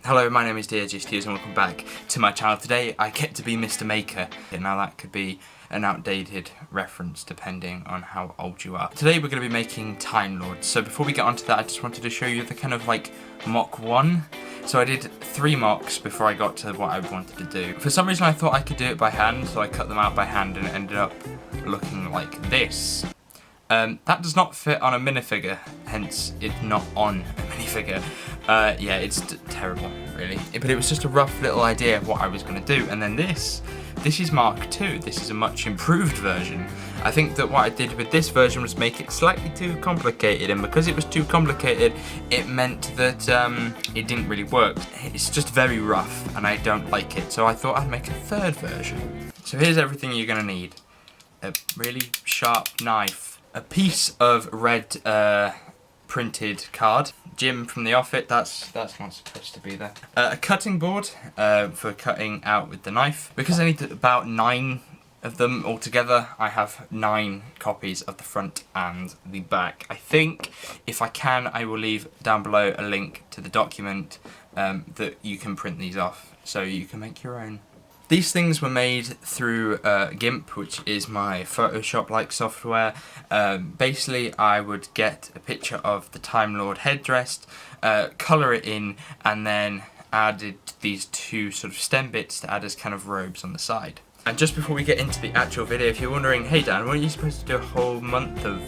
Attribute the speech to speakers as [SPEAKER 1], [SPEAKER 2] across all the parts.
[SPEAKER 1] Hello, my name is DRGSTs and welcome back to my channel. Today I get to be Mr. Maker. Now that could be an outdated reference depending on how old you are. Today we're going to be making Timelords. So before we get onto that, I just wanted to show you the kind of like mock one. So I did 3 mocks before I got to what I wanted to do. For some reason I thought I could do it by hand, so I cut them out by hand and it ended up looking like this. That does not fit on a minifigure, hence it's not on a minifigure. Yeah, it's terrible, really. But it was just a rough little idea of what I was going to do. And then this is Mark II. This is a much improved version. I think that what I did with this version was make it slightly too complicated, and because it was too complicated, it meant that it didn't really work. It's just very rough, and I don't like it, so I thought I'd make a 3rd version. So here's everything you're going to need. A really sharp knife. A piece of red printed card. Jim from the office, that's not supposed to be there. A cutting board for cutting out with the knife. Because I need about 9 of them altogether, I have 9 copies of the front and the back. I think, if I can, I will leave down below a link to the document that you can print these off, so you can make your own. These things were made through GIMP, which is my Photoshop-like software. Basically, I would get a picture of the Timelord headdress, colour it in, and then added these 2 sort of stem bits to add as kind of robes on the side. And just before we get into the actual video, if you're wondering, hey Dan, weren't you supposed to do a whole month of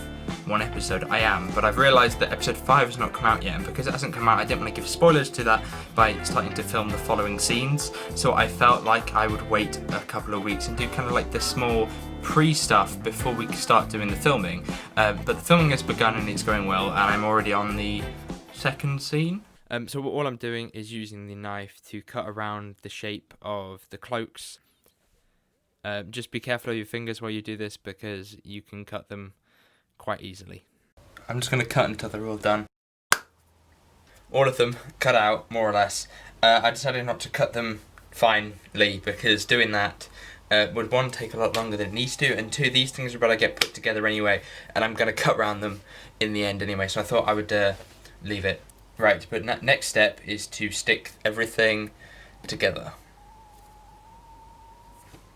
[SPEAKER 1] 1 episode? I am, but I've realised that episode 5 has not come out yet, and because it hasn't come out, I didn't want to give spoilers to that by starting to film the following scenes, so I felt like I would wait a couple of weeks and do kind of like the small pre-stuff before we start doing the filming. But the filming has begun and it's going well, and I'm already on the 2nd scene. So all I'm doing is using the knife to cut around the shape of the cloaks. Just be careful of your fingers while you do this, because you can cut them quite easily. I'm just going to cut until they're all done. All of them cut out, more or less. I decided not to cut them finely, because doing that would 1, take a lot longer than it needs to, and 2, these things are about to get put together anyway, and I'm going to cut around them in the end anyway, so I thought I would leave it. Right, but next step is to stick everything together.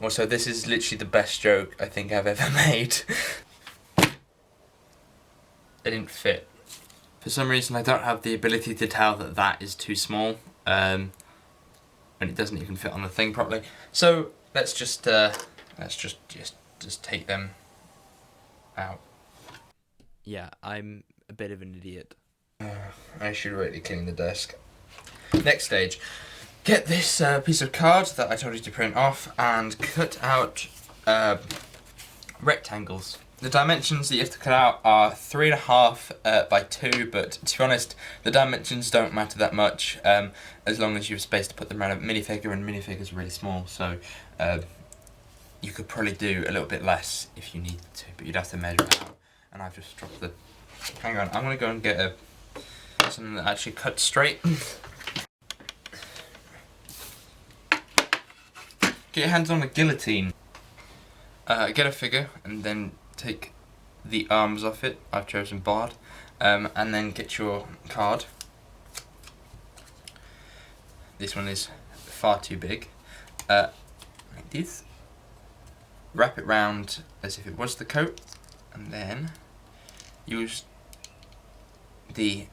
[SPEAKER 1] Also, this is literally the best joke I think I've ever made. It didn't fit. For some reason, I don't have the ability to tell that that is too small, and it doesn't even fit on the thing properly. So let's just take them out. Yeah, I'm a bit of an idiot. I should really clean the desk. Next stage. Get this piece of card that I told you to print off and cut out rectangles. The dimensions that you have to cut out are 3.5 by 2, but to be honest, the dimensions don't matter that much as long as you have space to put them around a minifigure, and minifigures are really small, so you could probably do a little bit less if you needed to, but you'd have to measure it out. And I've just dropped the... Hang on, I'm going to go and get something that actually cuts straight. Get your hands on a guillotine. Get a figure and then take the arms off it. I've chosen barred. And then get your card. This one is far too big. Like this. Wrap it round as if it was the coat, and then use the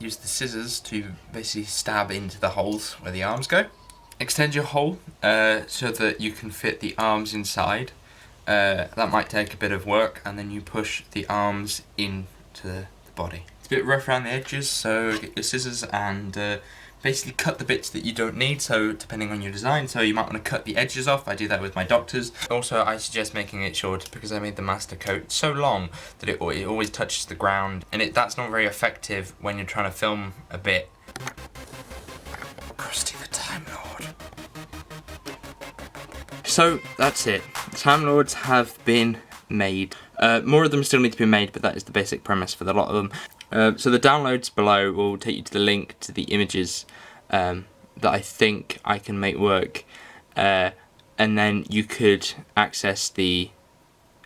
[SPEAKER 1] scissors to basically stab into the holes where the arms go. Extend your hole so that you can fit the arms inside. That might take a bit of work, and then you push the arms into the body. It's a bit rough around the edges, so get your scissors and basically cut the bits that you don't need, so depending on your design, so you might want to cut the edges off. I do that with my doctors. Also, I suggest making it short because I made the master coat so long that it always touches the ground, and that's not very effective when you're trying to film a bit. Krusty the Time Lord. So that's it. Timelords have been made. More of them still need to be made, but that is the basic premise for a lot of them. So the downloads below will take you to the link to the images that I think I can make work, and then you could access the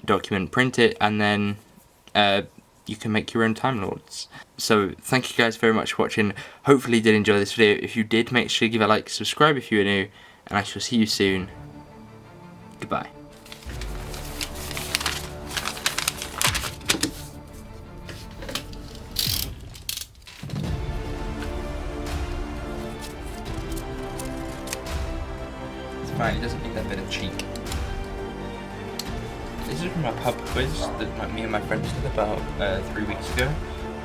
[SPEAKER 1] document, print it, and then you can make your own Time Lords. So thank you guys very much for watching. Hopefully you did enjoy this video. If you did, make sure you give it a like, subscribe if you are new, and I shall see you soon. Goodbye. It's fine, it doesn't need that bit of cheek. This is from my pub quiz that me and my friends did about 3 weeks ago,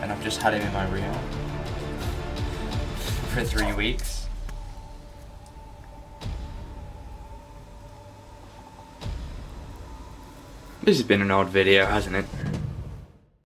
[SPEAKER 1] and I've just had him in my room for 3 weeks. This has been an odd video, hasn't it?